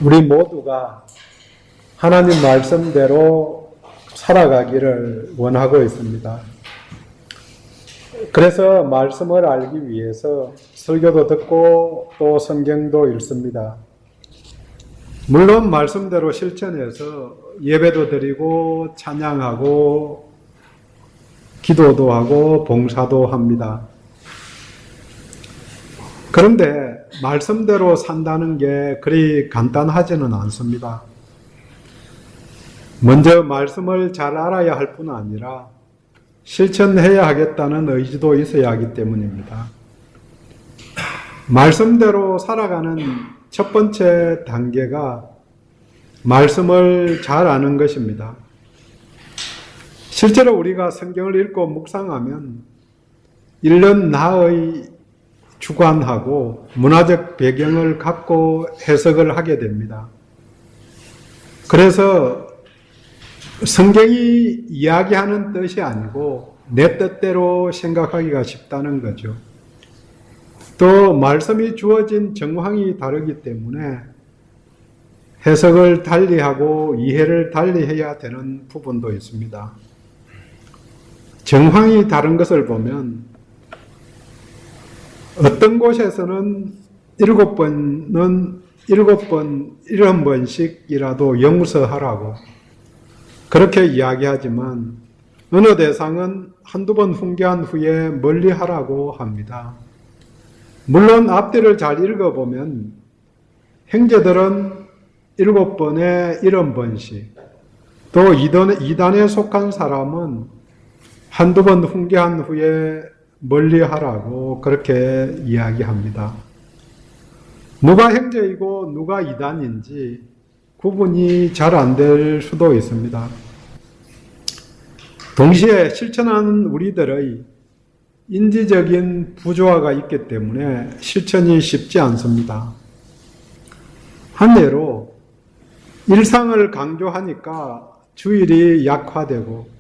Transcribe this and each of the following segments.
우리 모두가 하나님 말씀대로 살아가기를 원하고 있습니다. 그래서 말씀을 알기 위해서 설교도 듣고 또 성경도 읽습니다. 물론 말씀대로 실천해서 예배도 드리고 찬양하고 기도도 하고 봉사도 합니다. 그런데 말씀대로 산다는 게 그리 간단하지는 않습니다. 먼저 말씀을 잘 알아야 할 뿐 아니라 실천해야 하겠다는 의지도 있어야 하기 때문입니다. 말씀대로 살아가는 첫 번째 단계가 말씀을 잘 아는 것입니다. 실제로 우리가 성경을 읽고 묵상하면 읽는 나의 주관하고 문화적 배경을 갖고 해석을 하게 됩니다. 그래서 성경이 이야기하는 뜻이 아니고 내 뜻대로 생각하기가 쉽다는 거죠. 또 말씀이 주어진 정황이 다르기 때문에 해석을 달리하고 이해를 달리해야 되는 부분도 있습니다. 정황이 다른 것을 보면 어떤 곳에서는 7번은 7번씩이라도 영서하라고 그렇게 이야기하지만 어느 대상은 한두 번 훈계한 후에 멀리하라고 합니다. 물론 앞뒤를 잘 읽어보면 형제들은 7번에 70번씩 또 이단에 속한 사람은 한두 번 훈계한 후에 멀리하라고 그렇게 이야기합니다. 누가 형제이고 누가 이단인지 구분이 잘 안 될 수도 있습니다. 동시에 실천하는 우리들의 인지적인 부조화가 있기 때문에 실천이 쉽지 않습니다. 한 예로 일상을 강조하니까 주일이 약화되고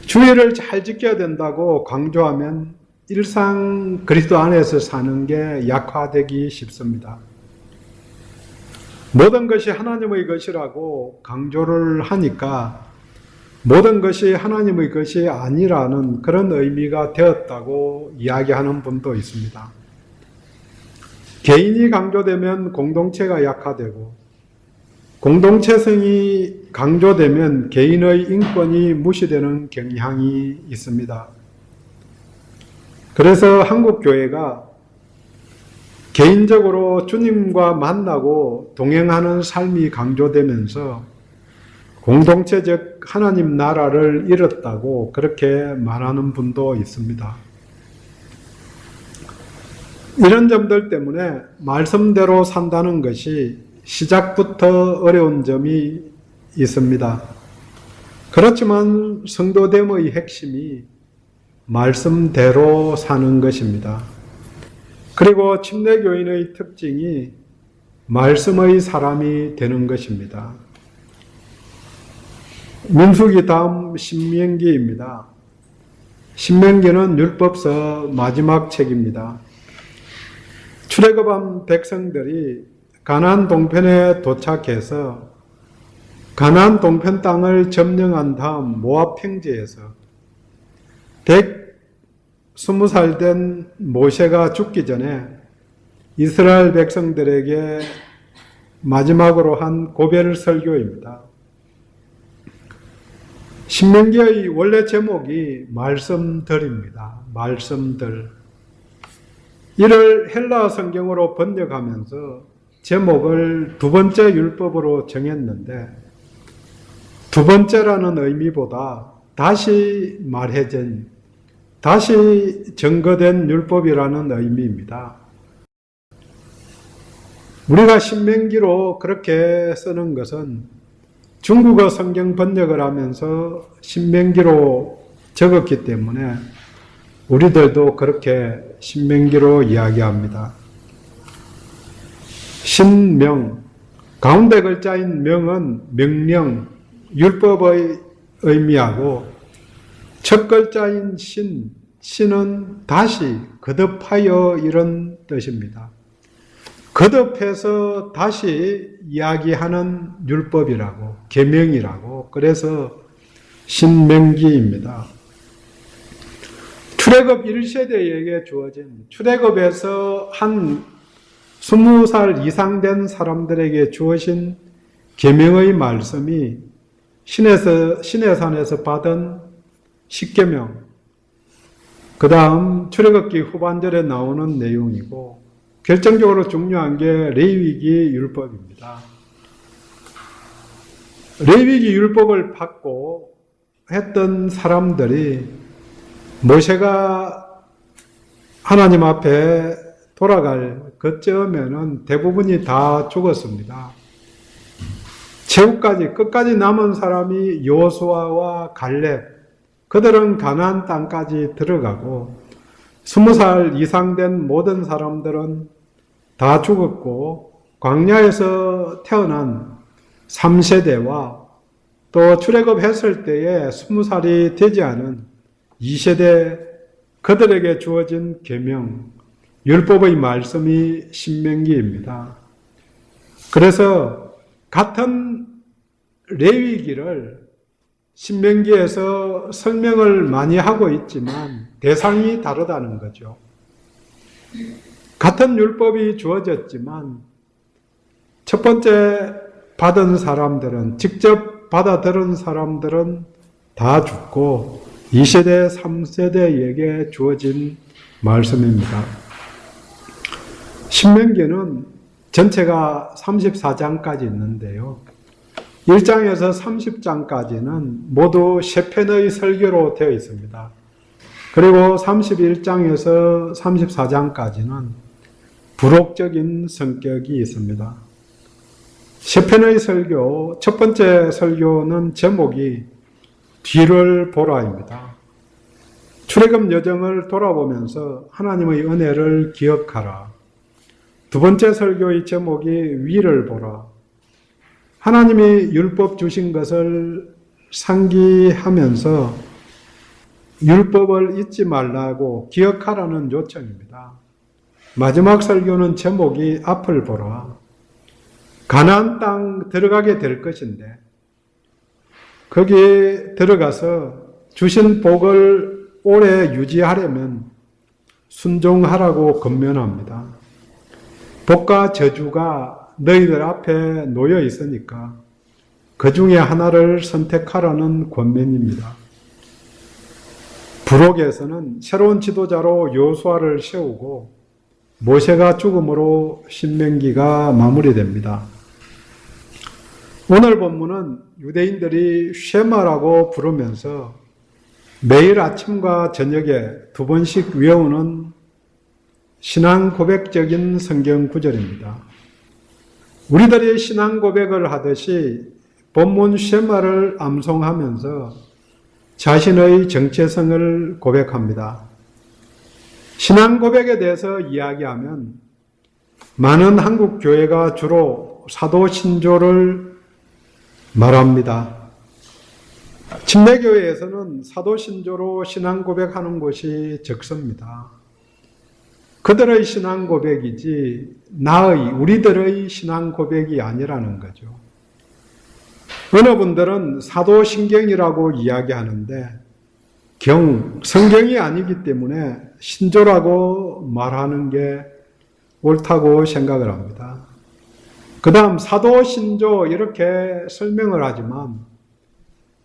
주일을 잘 지켜야 된다고 강조하면 일상 그리스도 안에서 사는 게 약화되기 쉽습니다. 모든 것이 하나님의 것이라고 강조를 하니까 모든 것이 하나님의 것이 아니라는 그런 의미가 되었다고 이야기하는 분도 있습니다. 개인이 강조되면 공동체가 약화되고 공동체성이 강조되면 개인의 인권이 무시되는 경향이 있습니다. 그래서 한국교회가 개인적으로 주님과 만나고 동행하는 삶이 강조되면서 공동체적 하나님 나라를 잃었다고 그렇게 말하는 분도 있습니다. 이런 점들 때문에 말씀대로 산다는 것이 시작부터 어려운 점이 있습니다. 그렇지만 성도됨의 핵심이 말씀대로 사는 것입니다. 그리고 침례교인의 특징이 말씀의 사람이 되는 것입니다. 민수기 다음 신명기입니다. 신명기는 율법서 마지막 책입니다. 출애굽한 백성들이 가나안 동편에 도착해서 가나안 동편 땅을 점령한 다음 모압 평지에서 120살 된 모세가 죽기 전에 이스라엘 백성들에게 마지막으로 한 고별 설교입니다. 신명기의 원래 제목이 말씀들입니다. 말씀들. 이를 헬라어 성경으로 번역하면서 제목을 두 번째 율법으로 정했는데 두 번째라는 의미보다 다시 말해진, 다시 증거된 율법이라는 의미입니다. 우리가 신명기로 그렇게 쓰는 것은 중국어 성경 번역을 하면서 신명기로 적었기 때문에 우리들도 그렇게 신명기로 이야기합니다. 신명, 가운데 글자인 명은 명령, 율법의 의미하고 첫 글자인 신은 다시, 거듭하여 이런 뜻입니다. 거듭해서 다시 이야기하는 율법이라고, 계명이라고, 그래서 신명기입니다. 출애굽 1세대에게 주어진, 출애굽에서 한 20살 이상 된 사람들에게 주어진 계명의 말씀이 시내산에서 받은 십계명, 그 다음 출애굽기 후반절에 나오는 내용이고, 결정적으로 중요한 게 레위기 율법입니다. 레위기 율법을 받고 했던 사람들이 모세가 하나님 앞에 돌아갈 그쯤에는 대부분이 다 죽었습니다. 최후까지 끝까지 남은 사람이 여호수아와 갈렙, 그들은 가나안 땅까지 들어가고 20살 이상 된 모든 사람들은 다 죽었고 광야에서 태어난 3세대와 또 출애굽했을 때에 20살이 되지 않은 2세대 그들에게 주어진 계명, 율법의 말씀이 신명기입니다. 그래서 같은 레위기를 신명기에서 설명을 많이 하고 있지만 대상이 다르다는 거죠. 같은 율법이 주어졌지만 첫 번째 받은 사람들은, 직접 받아들은 사람들은 다 죽고 2세대, 3세대에게 주어진 말씀입니다. 신명기는 전체가 34장까지 있는데요. 1장에서 30장까지는 모두 3편의 설교로 되어 있습니다. 그리고 31장에서 34장까지는 부록적인 성격이 있습니다. 3편의 설교, 첫 번째 설교는 제목이 뒤를 보라입니다. 출애굽 여정을 돌아보면서 하나님의 은혜를 기억하라. 두 번째 설교의 제목이 위를 보라. 하나님이 율법 주신 것을 상기하면서 율법을 잊지 말라고 기억하라는 요청입니다. 마지막 설교는 제목이 앞을 보라. 가나안 땅 들어가게 될 것인데 거기에 들어가서 주신 복을 오래 유지하려면 순종하라고 권면합니다. 복과 저주가 너희들 앞에 놓여 있으니까 그 중에 하나를 선택하라는 권면입니다. 부록에서는 새로운 지도자로 여호수아를 세우고 모세가 죽음으로 신명기가 마무리됩니다. 오늘 본문은 유대인들이 쉐마라고 부르면서 매일 아침과 저녁에 2번씩 외우는 신앙 고백적인 성경 구절입니다. 우리들이 신앙 고백을 하듯이 본문 쉐마를 암송하면서 자신의 정체성을 고백합니다. 신앙 고백에 대해서 이야기하면 많은 한국 교회가 주로 사도 신조를 말합니다. 침례교회에서는 사도 신조로 신앙 고백하는 곳이 적습니다. 그들의 신앙 고백이지 우리들의 신앙 고백이 아니라는 거죠. 어느 분들은 사도신경이라고 이야기하는데 성경이 아니기 때문에 신조라고 말하는 게 옳다고 생각을 합니다. 그 다음 사도신조 이렇게 설명을 하지만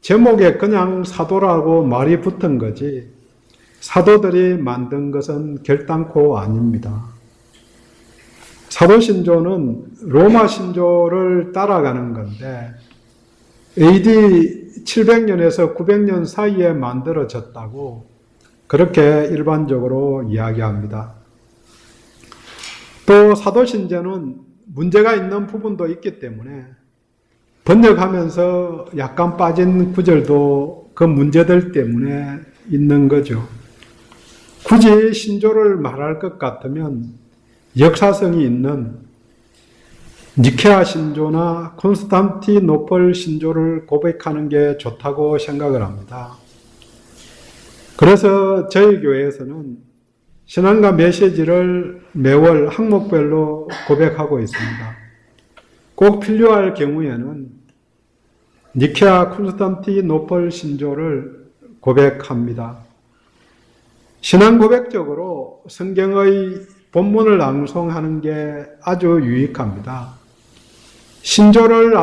제목에 그냥 사도라고 말이 붙은 거지 사도들이 만든 것은 결단코 아닙니다. 사도신조는 로마 신조를 따라가는 건데 AD 700년에서 900년 사이에 만들어졌다고 그렇게 일반적으로 이야기합니다. 또 사도신조는 문제가 있는 부분도 있기 때문에 번역하면서 약간 빠진 구절도 그 문제들 때문에 있는 거죠. 굳이 신조를 말할 것 같으면 역사성이 있는 니케아 신조나 콘스탄티노플 신조를 고백하는 게 좋다고 생각을 합니다. 그래서 저희 교회에서는 신앙과 메시지를 매월 항목별로 고백하고 있습니다. 꼭 필요할 경우에는 니케아 콘스탄티노플 신조를 고백합니다. 신앙 고백적으로 성경의 본문을 낭송하는 게 아주 유익합니다. 신조를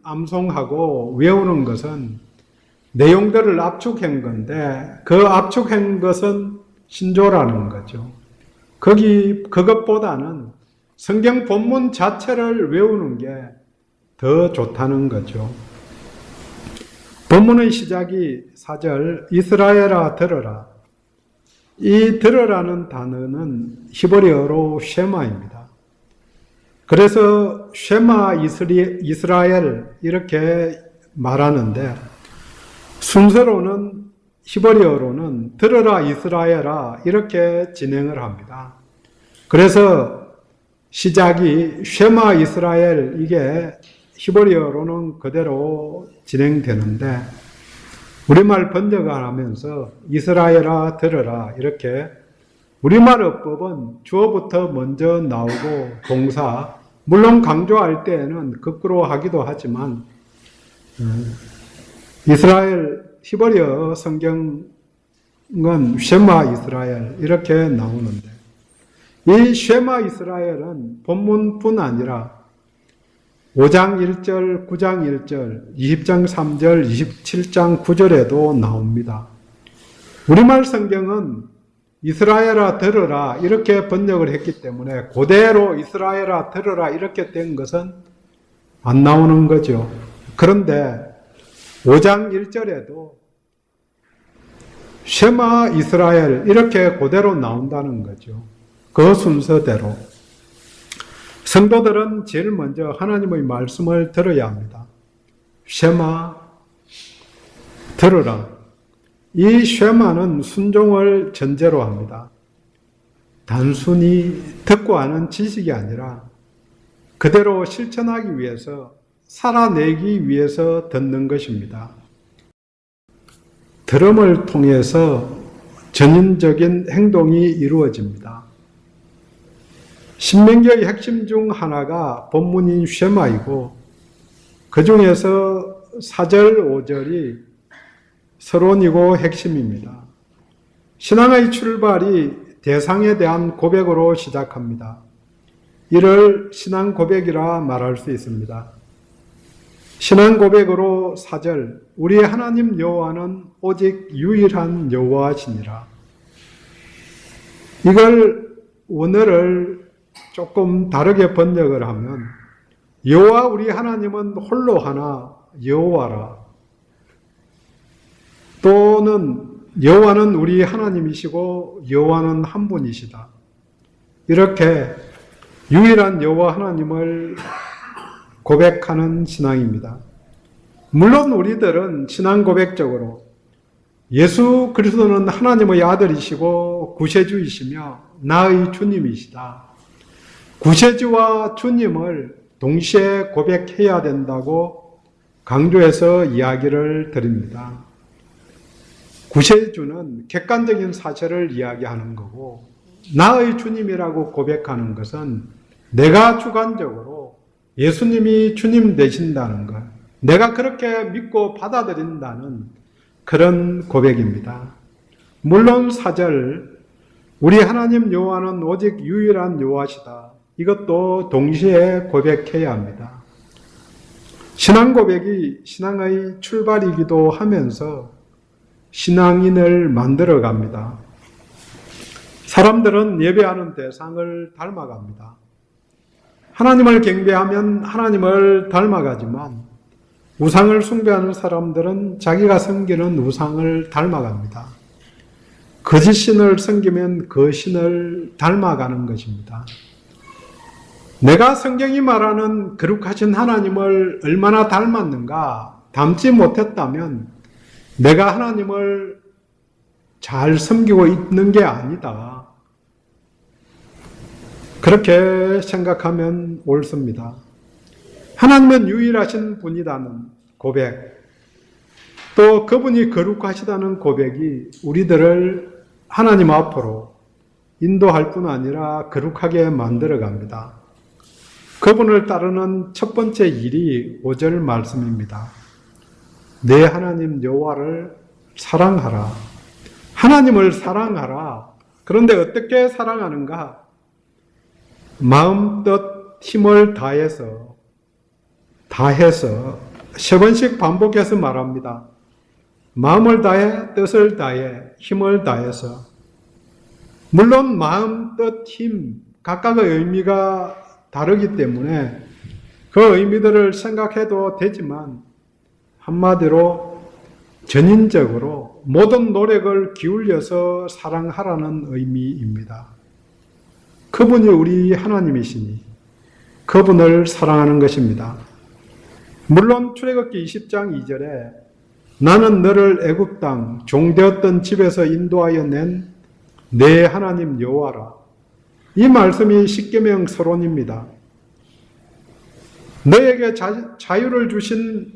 암송하고 외우는 것은 내용들을 압축한 건데 그 압축한 것은 신조라는 거죠. 그것보다는 성경 본문 자체를 외우는 게 더 좋다는 거죠. 본문의 시작이 4절 이스라엘아 들어라. 이 들어라는 단어는 히브리어로 쉐마입니다. 그래서 쉐마 이스라엘 이렇게 말하는데 순서로는 히브리어로는 들어라 이스라엘아 이렇게 진행을 합니다. 그래서 시작이 쉐마 이스라엘 이게 히브리어로는 그대로 진행되는데 우리말 번역을 하면서 이스라엘아 들어라 이렇게 우리말 어법은 주어부터 먼저 나오고 동사 물론 강조할 때에는 거꾸로 하기도 하지만 이스라엘 히브리어 성경은 쉐마 이스라엘 이렇게 나오는데 이 쉐마 이스라엘은 본문뿐 아니라 5장 1절, 9장 1절, 20장 3절, 27장 9절에도 나옵니다. 우리말 성경은 이스라엘아 들으라 이렇게 번역을 했기 때문에 그대로 이스라엘아 들으라 이렇게 된 것은 안 나오는 거죠. 그런데 5장 1절에도 쉐마 이스라엘 이렇게 그대로 나온다는 거죠. 그 순서대로. 성도들은 제일 먼저 하나님의 말씀을 들어야 합니다. 쉐마, 들으라. 이 쉐마는 순종을 전제로 합니다. 단순히 듣고 아는 지식이 아니라 그대로 실천하기 위해서, 살아내기 위해서 듣는 것입니다. 들음을 통해서 전인적인 행동이 이루어집니다. 신명기의 핵심 중 하나가 본문인 쉐마이고 그 중에서 4절, 5절이 서론이고 핵심입니다. 신앙의 출발이 대상에 대한 고백으로 시작합니다. 이를 신앙 고백이라 말할 수 있습니다. 신앙 고백으로 4절, 우리 하나님 여호와는 오직 유일한 여호와시니라. 이걸 원어를 조금 다르게 번역을 하면 여호와 우리 하나님은 홀로 하나 여호와라. 또는 여호와는 우리 하나님이시고 여호와는 한 분이시다. 이렇게 유일한 여호와 하나님을 고백하는 신앙입니다. 물론 우리들은 신앙 고백적으로 예수 그리스도는 하나님의 아들이시고 구세주이시며 나의 주님이시다. 구세주와 주님을 동시에 고백해야 된다고 강조해서 이야기를 드립니다. 구세주는 객관적인 사실을 이야기하는 거고 나의 주님이라고 고백하는 것은 내가 주관적으로 예수님이 주님 되신다는 것, 내가 그렇게 믿고 받아들인다는 그런 고백입니다. 물론 4절, 우리 하나님 여호와는 오직 유일한 여호와시다. 이것도 동시에 고백해야 합니다. 신앙 고백이 신앙의 출발이기도 하면서 신앙인을 만들어 갑니다. 사람들은 예배하는 대상을 닮아갑니다. 하나님을 경배하면 하나님을 닮아가지만 우상을 숭배하는 사람들은 자기가 섬기는 우상을 닮아갑니다. 거짓 신을 섬기면 그 신을 닮아가는 것입니다. 내가 성경이 말하는 거룩하신 하나님을 얼마나 닮았는가 닮지 못했다면 내가 하나님을 잘 섬기고 있는 게 아니다. 그렇게 생각하면 옳습니다. 하나님은 유일하신 분이라는 고백, 또 그분이 거룩하시다는 고백이 우리들을 하나님 앞으로 인도할 뿐 아니라 거룩하게 만들어 갑니다. 그분을 따르는 첫 번째 일이 5절 말씀입니다. 내 하나님 여호와를 사랑하라. 하나님을 사랑하라. 그런데 어떻게 사랑하는가? 마음, 뜻, 힘을 다해서 세 번씩 반복해서 말합니다. 마음을 다해, 뜻을 다해, 힘을 다해서. 물론 마음, 뜻, 힘 각각의 의미가 다르기 때문에 그 의미들을 생각해도 되지만 한마디로 전인적으로 모든 노력을 기울여서 사랑하라는 의미입니다. 그분이 우리 하나님이시니 그분을 사랑하는 것입니다. 물론 출애굽기 20장 2절에 나는 너를 애굽 땅 종되었던 집에서 인도하여 낸 내 하나님 여호와라. 이 말씀이 십계명 서론입니다. 너에게 자유를 주신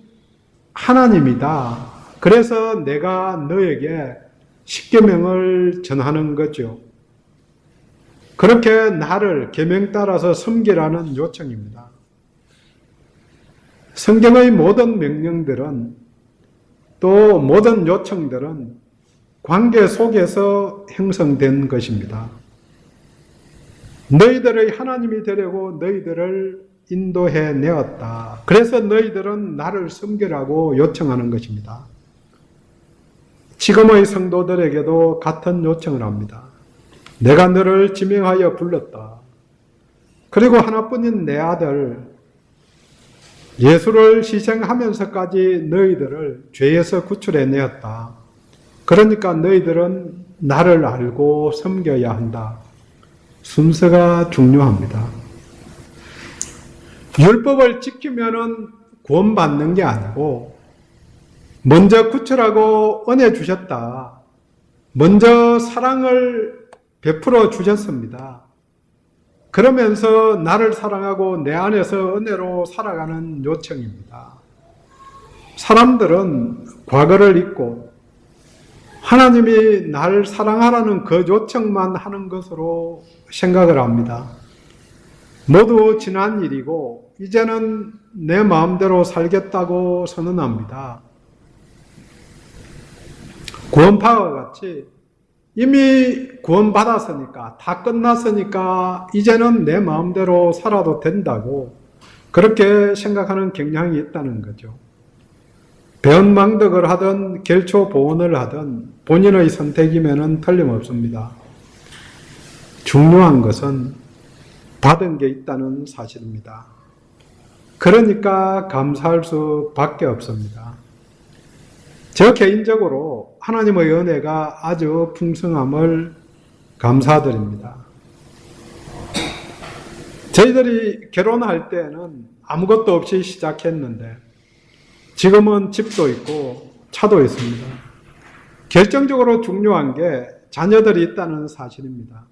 하나님이다. 그래서 내가 너에게 십계명을 전하는 거죠. 그렇게 나를 계명 따라서 섬기라는 요청입니다. 성경의 모든 명령들은 또 모든 요청들은 관계 속에서 형성된 것입니다. 너희들의 하나님이 되려고 너희들을 인도해 내었다. 그래서 너희들은 나를 섬기라고 요청하는 것입니다. 지금의 성도들에게도 같은 요청을 합니다. 내가 너를 지명하여 불렀다. 그리고 하나뿐인 내 아들 예수를 희생하면서까지 너희들을 죄에서 구출해 내었다. 그러니까 너희들은 나를 알고 섬겨야 한다. 순서가 중요합니다. 율법을 지키면은 구원받는 게 아니고 먼저 구출하고 은혜 주셨다. 먼저 사랑을 베풀어 주셨습니다. 그러면서 나를 사랑하고 내 안에서 은혜로 살아가는 요청입니다. 사람들은 과거를 잊고 하나님이 나를 사랑하라는 그 요청만 하는 것으로 생각을 합니다. 모두 지난 일이고 이제는 내 마음대로 살겠다고 선언합니다. 구원파와 같이 이미 구원받았으니까 다 끝났으니까 이제는 내 마음대로 살아도 된다고 그렇게 생각하는 경향이 있다는 거죠. 배은망덕을 하든 결초보온을 하든 본인의 선택이면 틀림없습니다. 중요한 것은 받은 게 있다는 사실입니다. 그러니까 감사할 수밖에 없습니다. 저 개인적으로 하나님의 은혜가 아주 풍성함을 감사드립니다. 저희들이 결혼할 때는 아무것도 없이 시작했는데 지금은 집도 있고 차도 있습니다. 결정적으로 중요한 게 자녀들이 있다는 사실입니다.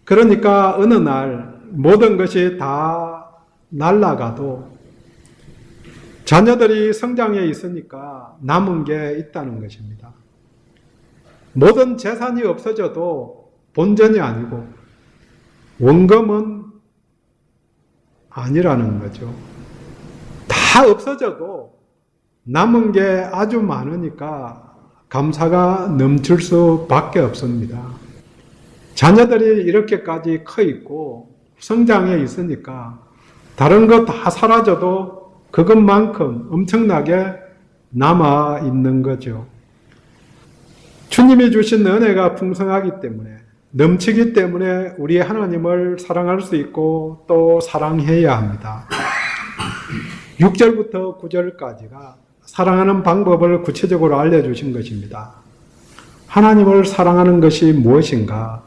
그러니까 어느 날 모든 것이 다 날아가도 자녀들이 성장해 있으니까 남은 게 있다는 것입니다. 모든 재산이 없어져도 본전이 아니고 원금은 아니라는 거죠. 다 없어져도 남은 게 아주 많으니까 감사가 넘칠 수밖에 없습니다. 자녀들이 이렇게까지 커 있고 성장해 있으니까 다른 거 다 사라져도 그것만큼 엄청나게 남아 있는 거죠. 주님이 주신 은혜가 풍성하기 때문에 넘치기 때문에 우리 하나님을 사랑할 수 있고 또 사랑해야 합니다. 6절부터 9절까지가 사랑하는 방법을 구체적으로 알려주신 것입니다. 하나님을 사랑하는 것이 무엇인가?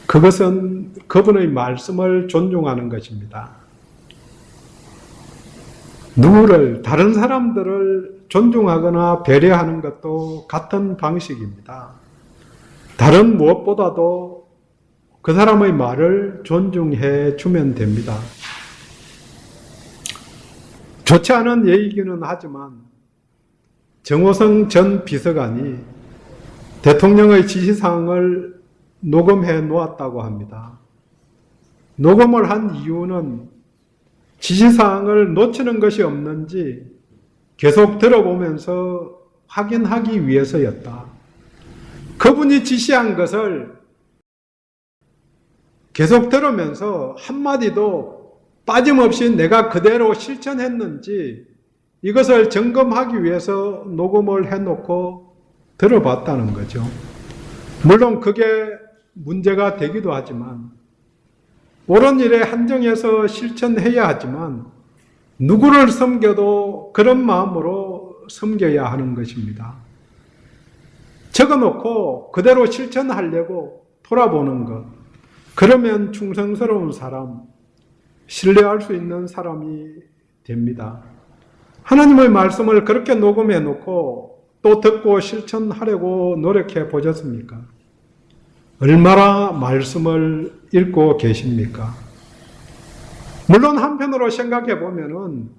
그것은 그분의 말씀을 존중하는 것입니다. 누구를, 다른 사람들을 존중하거나 배려하는 것도 같은 방식입니다. 다른 무엇보다도 그 사람의 말을 존중해 주면 됩니다. 좋지 않은 얘기기는 하지만 정호성 전 비서관이 대통령의 지시사항을 녹음해 놓았다고 합니다. 녹음을 한 이유는 지시사항을 놓치는 것이 없는지 계속 들어보면서 확인하기 위해서였다. 그분이 지시한 것을 계속 들으면서 한마디도 빠짐없이 내가 그대로 실천했는지 이것을 점검하기 위해서 녹음을 해놓고 들어봤다는 거죠. 물론 그게 문제가 되기도 하지만 옳은 일에 한정해서 실천해야 하지만 누구를 섬겨도 그런 마음으로 섬겨야 하는 것입니다. 적어놓고 그대로 실천하려고 돌아보는 것. 그러면 충성스러운 사람, 신뢰할 수 있는 사람이 됩니다. 하나님의 말씀을 그렇게 녹음해 놓고 또 듣고 실천하려고 노력해 보셨습니까? 얼마나 말씀을 읽고 계십니까? 물론 한편으로 생각해 보면은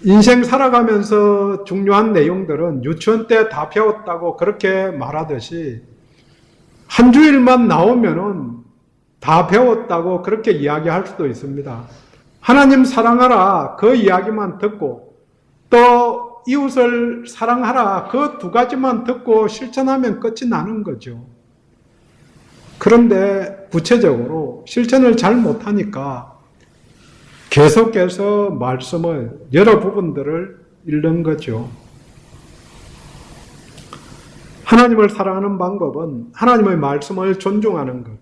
인생 살아가면서 중요한 내용들은 유치원 때 다 배웠다고 그렇게 말하듯이 한 주일만 나오면은 다 배웠다고 그렇게 이야기할 수도 있습니다. 하나님 사랑하라 그 이야기만 듣고 또 이웃을 사랑하라 그 두 가지만 듣고 실천하면 끝이 나는 거죠. 그런데 구체적으로 실천을 잘 못하니까 계속해서 말씀을 여러 부분들을 읽는 거죠. 하나님을 사랑하는 방법은 하나님의 말씀을 존중하는 거고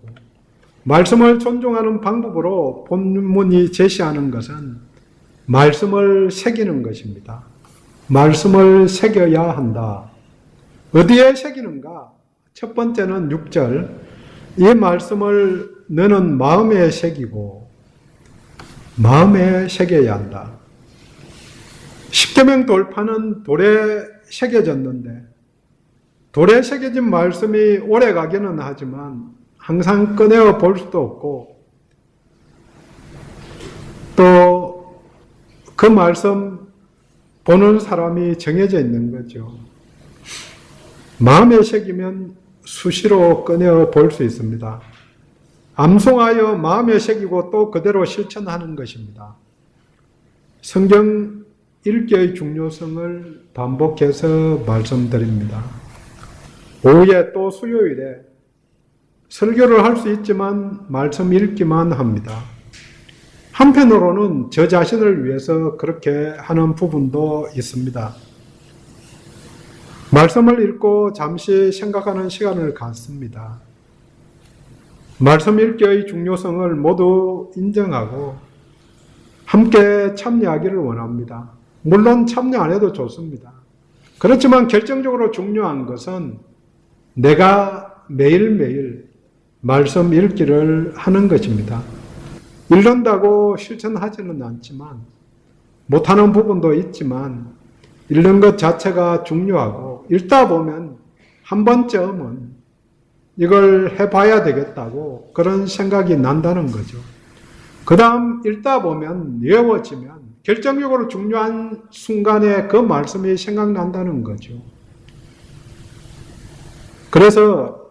말씀을 존중하는 방법으로 본문이 제시하는 것은 말씀을 새기는 것입니다. 말씀을 새겨야 한다. 어디에 새기는가? 첫 번째는 6절. 이 말씀을 너는 마음에 새기고 마음에 새겨야 한다. 십계명 돌파는 돌에 새겨졌는데 돌에 새겨진 말씀이 오래 가기는 하지만 항상 꺼내어 볼 수도 없고 또 그 말씀 보는 사람이 정해져 있는 거죠. 마음에 새기면 수시로 꺼내어 볼 수 있습니다. 암송하여 마음에 새기고 또 그대로 실천하는 것입니다. 성경 읽기의 중요성을 반복해서 말씀드립니다. 오후에 또 수요일에 설교를 할 수 있지만 말씀 읽기만 합니다. 한편으로는 저 자신을 위해서 그렇게 하는 부분도 있습니다. 말씀을 읽고 잠시 생각하는 시간을 갖습니다. 말씀 읽기의 중요성을 모두 인정하고 함께 참여하기를 원합니다. 물론 참여 안 해도 좋습니다. 그렇지만 결정적으로 중요한 것은 내가 매일매일 말씀 읽기를 하는 것입니다. 읽는다고 실천하지는 않지만 못하는 부분도 있지만 읽는 것 자체가 중요하고 읽다 보면 한 번쯤은 이걸 해봐야 되겠다고 그런 생각이 난다는 거죠. 그 다음 읽다 보면 외워지면 결정적으로 중요한 순간에 그 말씀이 생각난다는 거죠. 그래서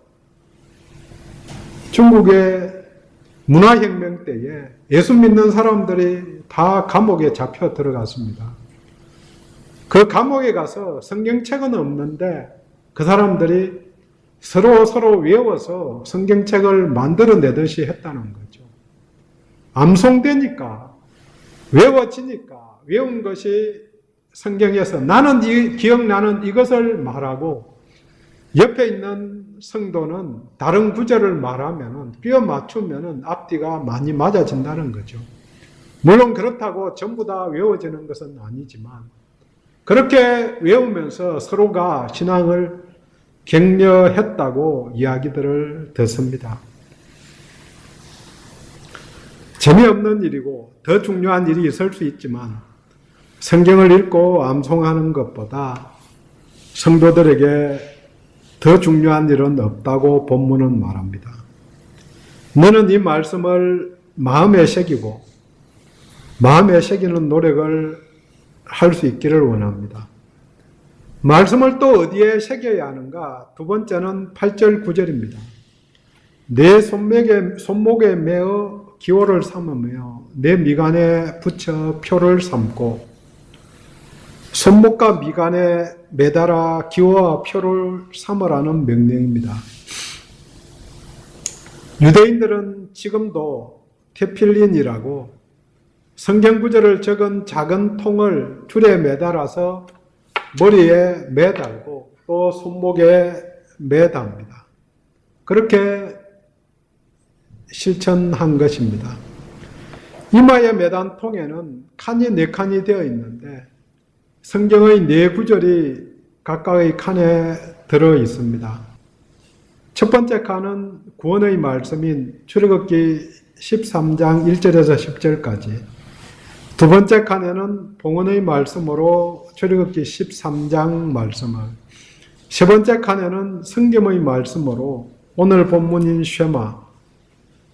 중국의 문화혁명 때에 예수 믿는 사람들이 다 감옥에 잡혀 들어갔습니다. 그 감옥에 가서 성경책은 없는데 그 사람들이 서로 외워서 성경책을 만들어내듯이 했다는 거죠. 암송되니까, 외워지니까, 외운 것이 성경에서 나는 기억나는 이것을 말하고 옆에 있는 성도는 다른 구절을 말하면 끼워 맞추면 앞뒤가 많이 맞아진다는 거죠. 물론 그렇다고 전부 다 외워지는 것은 아니지만 그렇게 외우면서 서로가 신앙을 격려했다고 이야기들을 듣습니다. 재미없는 일이고 더 중요한 일이 있을 수 있지만 성경을 읽고 암송하는 것보다 성도들에게 더 중요한 일은 없다고 본문은 말합니다. 너는 이 말씀을 마음에 새기고 마음에 새기는 노력을 할 수 있기를 원합니다. 말씀을 또 어디에 새겨야 하는가? 두 번째는 8절 9절입니다. 내 손목에 매어 기호를 삼으며 내 미간에 붙여 표를 삼고 손목과 미간에 매달아 기호와 표를 삼으라는 명령입니다. 유대인들은 지금도 테필린이라고 성경 구절을 적은 작은 통을 줄에 매달아서 머리에 매달고 또 손목에 매답니다. 그렇게 실천한 것입니다. 이마에 매단 통에는 칸이 4칸이 되어 있는데 성경의 4구절이 각각의 칸에 들어 있습니다. 첫 번째 칸은 구원의 말씀인 출애굽기 13장 1절에서 10절까지, 두 번째 칸에는 봉헌의 말씀으로 출애굽기 13장 말씀을, 세 번째 칸에는 성경의 말씀으로 오늘 본문인 쉐마,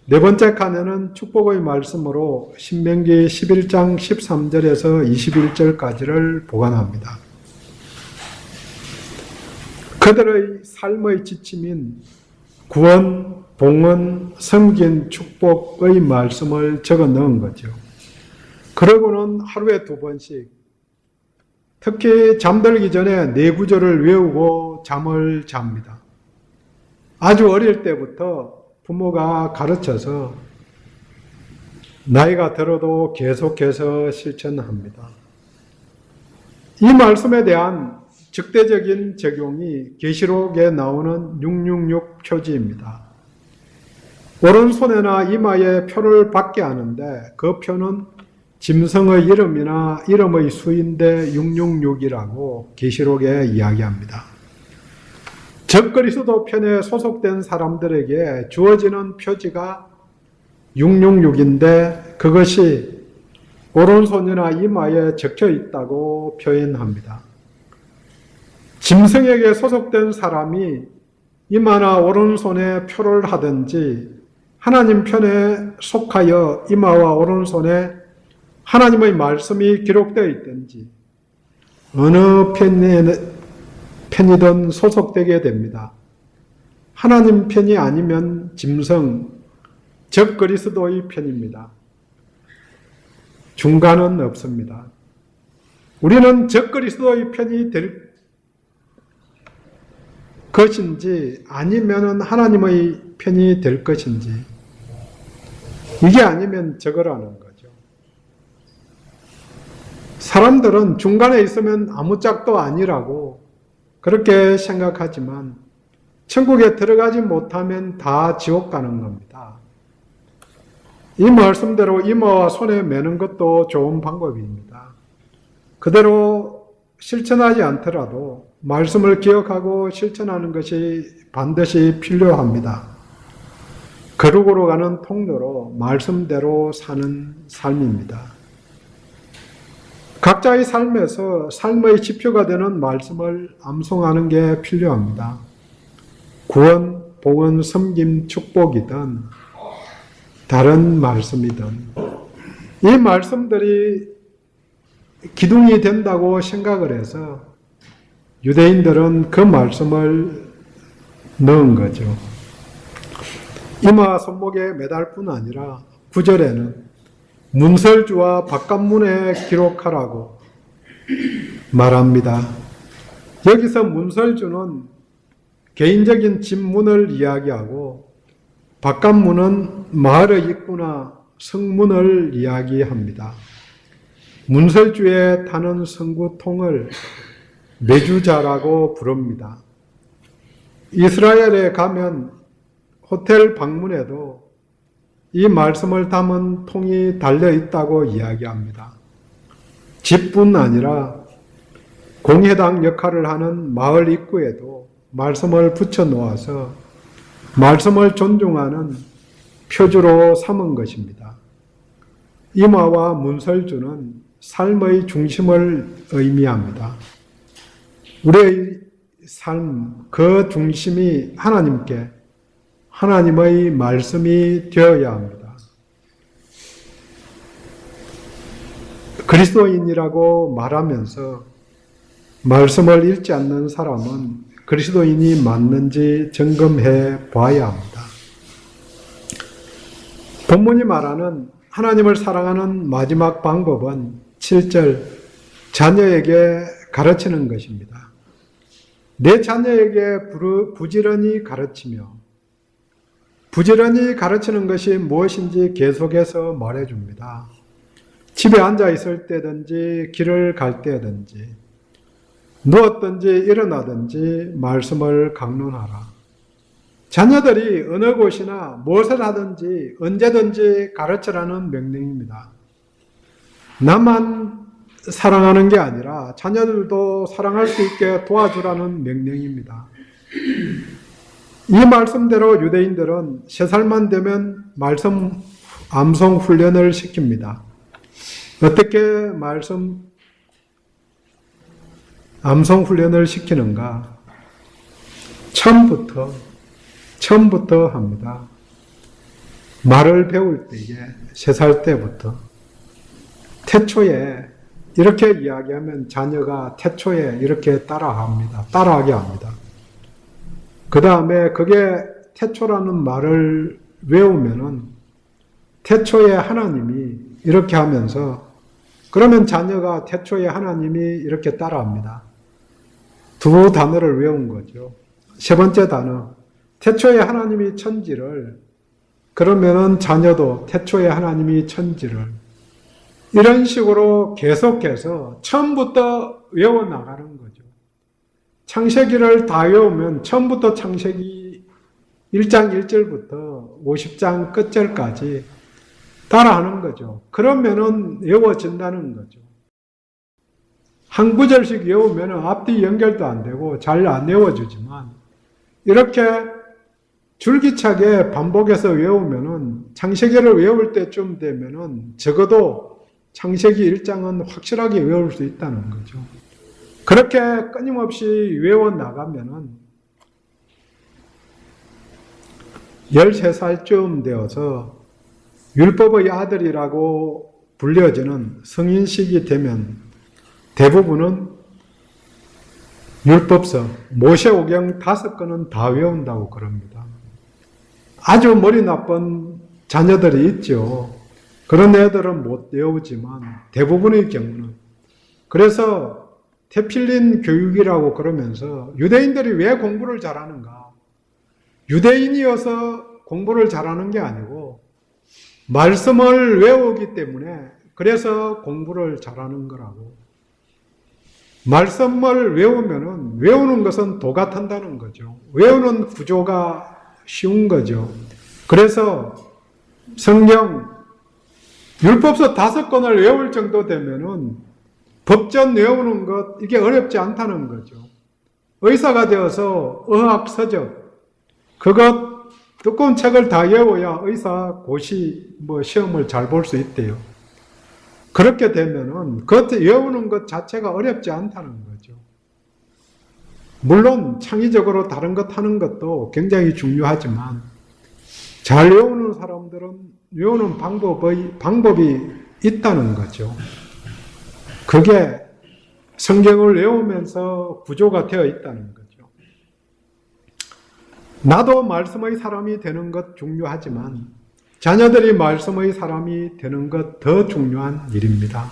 네 번째 칸에는 축복의 말씀으로 신명기 11장 13절에서 21절까지를 보관합니다. 그들의 삶의 지침인 구원, 봉헌, 섬긴, 축복의 말씀을 적어 넣은 거죠. 그러고는 하루에 2번씩, 특히 잠들기 전에 4구절을 외우고 잠을 잡니다. 아주 어릴 때부터 부모가 가르쳐서 나이가 들어도 계속해서 실천합니다. 이 말씀에 대한 적대적인 적용이 계시록에 나오는 666 표지입니다. 오른손에나 이마에 표를 받게 하는데 그 표는 짐승의 이름이나 이름의 수인데 666이라고 계시록에 이야기합니다. 적그리스도 편에 소속된 사람들에게 주어지는 표지가 666인데 그것이 오른손이나 이마에 적혀 있다고 표현합니다. 짐승에게 소속된 사람이 이마나 오른손에 표를 하든지 하나님 편에 속하여 이마와 오른손에 하나님의 말씀이 기록되어 있든지 어느 편이든 소속되게 됩니다. 하나님 편이 아니면 짐승, 적 그리스도의 편입니다. 중간은 없습니다. 우리는 적 그리스도의 편이 될 것인지 아니면 하나님의 편이 될 것인지, 이게 아니면 적으라는 거죠. 사람들은 중간에 있으면 아무짝도 아니라고 그렇게 생각하지만 천국에 들어가지 못하면 다 지옥 가는 겁니다. 이 말씀대로 이마와 손에 매는 것도 좋은 방법입니다. 그대로 실천하지 않더라도 말씀을 기억하고 실천하는 것이 반드시 필요합니다. 거룩으로 가는 통로로 말씀대로 사는 삶입니다. 각자의 삶에서 삶의 지표가 되는 말씀을 암송하는 게 필요합니다. 구원, 봉헌, 섬김, 축복이든 다른 말씀이든 이 말씀들이 기둥이 된다고 생각을 해서 유대인들은 그 말씀을 넣은 거죠. 이마 손목에 매달 뿐 아니라 9절에는 문설주와 바깥문에 기록하라고 말합니다. 여기서 문설주는 개인적인 집문을 이야기하고 바깥문은 마을의 입구나 성문을 이야기합니다. 문설주에 타는 성구통을 매주자라고 부릅니다. 이스라엘에 가면 호텔 방문에도 이 말씀을 담은 통이 달려 있다고 이야기합니다. 집뿐 아니라 공회당 역할을 하는 마을 입구에도 말씀을 붙여 놓아서 말씀을 존중하는 표주로 삼은 것입니다. 이마와 문설주는 삶의 중심을 의미합니다. 우리의 삶, 그 중심이 하나님께 하나님의 말씀이 되어야 합니다. 그리스도인이라고 말하면서 말씀을 읽지 않는 사람은 그리스도인이 맞는지 점검해 봐야 합니다. 본문이 말하는 하나님을 사랑하는 마지막 방법은 7절 자녀에게 가르치는 것입니다. 내 자녀에게 부지런히 가르치며 부지런히 가르치는 것이 무엇인지 계속해서 말해줍니다. 집에 앉아 있을 때든지 길을 갈 때든지 누웠든지 일어나든지 말씀을 강론하라. 자녀들이 어느 곳이나 무엇을 하든지 언제든지 가르치라는 명령입니다. 나만 사랑하는 게 아니라 자녀들도 사랑할 수 있게 도와주라는 명령입니다. 이 말씀대로 유대인들은 3살만 되면 말씀 암송 훈련을 시킵니다. 어떻게 말씀 암송 훈련을 시키는가? 처음부터 합니다. 말을 배울 때에 3살 때부터 태초에 이렇게 이야기하면 자녀가 태초에 이렇게 따라하게 합니다. 그 다음에 그게 태초라는 말을 외우면은 태초에 하나님이 이렇게 하면서 그러면 자녀가 태초에 하나님이 이렇게 따라합니다. 두 단어를 외운 거죠. 세 번째 단어 태초에 하나님이 천지를 그러면은 자녀도 태초에 하나님이 천지를 이런 식으로 계속해서 처음부터 외워나가는 거죠. 창세기를 다 외우면 처음부터 창세기 1장 1절부터 50장 끝절까지 따라하는 거죠. 그러면은 외워진다는 거죠. 한 구절씩 외우면 앞뒤 연결도 안 되고 잘 안 외워지지만 이렇게 줄기차게 반복해서 외우면은 창세기를 외울 때쯤 되면은 적어도 창세기 1장은 확실하게 외울 수 있다는 거죠. 그렇게 끊임없이 외워나가면은 13살쯤 되어서 율법의 아들이라고 불려지는 성인식이 되면 대부분은 율법서, 모세오경 5권은 다 외운다고 그럽니다. 아주 머리 나쁜 자녀들이 있죠. 그런 애들은 못 외우지만 대부분의 경우는. 그래서 테필린 교육이라고 그러면서 유대인들이 왜 공부를 잘하는가? 유대인이어서 공부를 잘하는 게 아니고 말씀을 외우기 때문에 그래서 공부를 잘하는 거라고. 말씀을 외우면은 외우는 것은 도가 탄다는 거죠. 외우는 구조가 쉬운 거죠. 그래서 성경 율법서 5권을 외울 정도 되면은 법전 외우는 것 이게 어렵지 않다는 거죠. 의사가 되어서 의학 서적 그것 두꺼운 책을 다 외워야 의사 고시 시험을 잘 볼 수 있대요. 그렇게 되면은 그 외우는 것 자체가 어렵지 않다는 거죠. 물론 창의적으로 다른 것 하는 것도 굉장히 중요하지만 잘 외우는 사람들은 외우는 방법이 있다는 거죠. 그게 성경을 외우면서 구조가 되어 있다는 거죠. 나도 말씀의 사람이 되는 것 중요하지만 자녀들이 말씀의 사람이 되는 것 더 중요한 일입니다.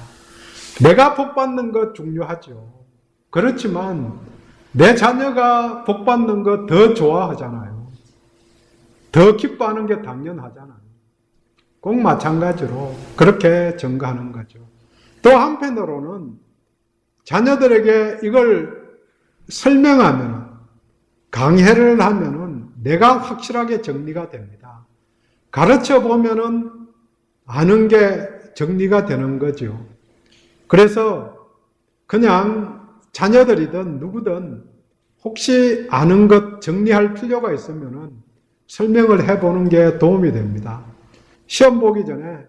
내가 복받는 것 중요하죠. 그렇지만 내 자녀가 복받는 것 더 좋아하잖아요. 더 기뻐하는 게 당연하잖아요. 꼭 마찬가지로 그렇게 증가하는 거죠. 또 한편으로는 자녀들에게 이걸 설명하면 강해를 하면은 내가 확실하게 정리가 됩니다. 가르쳐 보면은 아는 게 정리가 되는 거죠. 그래서 그냥 자녀들이든 누구든 혹시 아는 것 정리할 필요가 있으면은 설명을 해보는 게 도움이 됩니다. 시험 보기 전에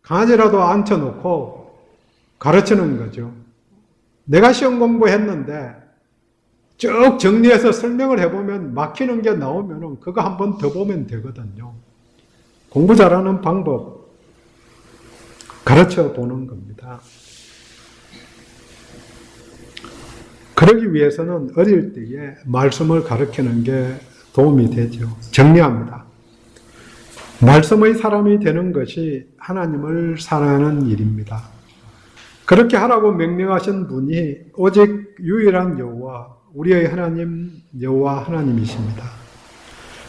강아지라도 앉혀놓고 가르치는 거죠. 내가 시험 공부했는데 쭉 정리해서 설명을 해보면 막히는 게 나오면 그거 한 번 더 보면 되거든요. 공부 잘하는 방법 가르쳐 보는 겁니다. 그러기 위해서는 어릴 때에 말씀을 가르치는 게 도움이 되죠. 정리합니다. 말씀의 사람이 되는 것이 하나님을 사랑하는 일입니다. 그렇게 하라고 명령하신 분이 오직 유일한 여호와, 우리의 하나님 여호와 하나님이십니다.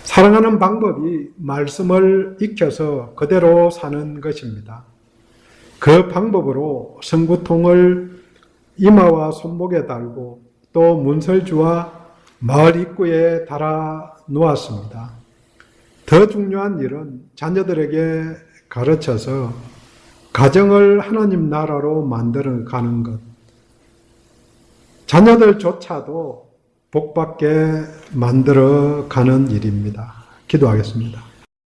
사랑하는 방법이 말씀을 익혀서 그대로 사는 것입니다. 그 방법으로 성구통을 이마와 손목에 달고 또 문설주와 마을 입구에 달아 놓았습니다. 더 중요한 일은 자녀들에게 가르쳐서 가정을 하나님 나라로 만들어 가는 것. 자녀들조차도 복받게 만들어 가는 일입니다. 기도하겠습니다.